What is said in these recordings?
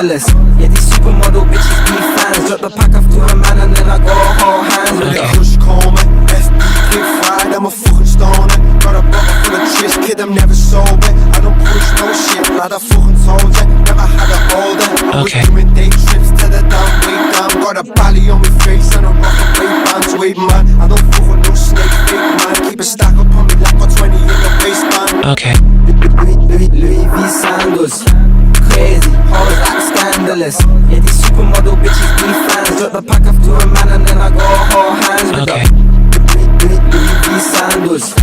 scandalous. Yeah, these supermodel bitches be fans. Drop the pack off to a man and then I go hold hands with it. Kошками, FB fried, I'm a fucking stoner. Got a bottle full of tricks, kid, I'm never sober. I don't push no shit, like I fucking told ya. Never had a holder. I was doing day trips to the down, way down. Got a belly on my face and a rock and play bands, wait man. I don't fuck with no snake, fake man. Keep a stack up on me like a 20 in the waistband. Okay. Louis V sandals, crazy, hoes like scandalous. Yeah, these supermodel bitches be fans. Drop the pack off to a man and then I go hold hands with Okay. them. Louis V sandals,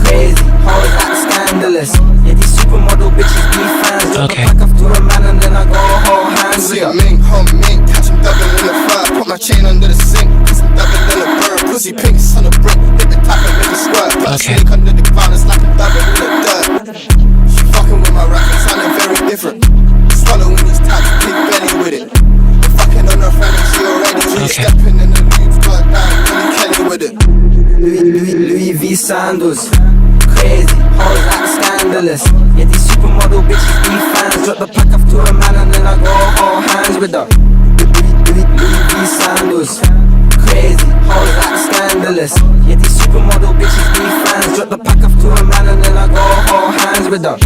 crazy, hoes like scandalous. Yeah, these supermodel bitches be fans. Drop Okay. the pack off to a man and then I go hold hands with See them. a mink, hum mink, catch him double in the fire. Put my chain under the sink, kiss him double in the bird. Pussy pink, son of brick, hit the top and make it squirt. Put a Okay. snake under the ground, it's like I'm double in the dirt. She fucking with my racket, sounding very different. Swallowing these tabs, big belly with it. I'm fucking on her friend and she already with it. Okay. Stepping in the loops, got down, Kelly Kelly with it. Louis V sandals, crazy, hoes like scandalous. Yeah, these supermodel bitches be fans. Drop the pack off to a man and then I go hold hands with her. Louis V sandals, crazy, hoes like scandalous. Yeah, these supermodel bitches be fans. Drop the pack off to a man and then I go hold hands with her.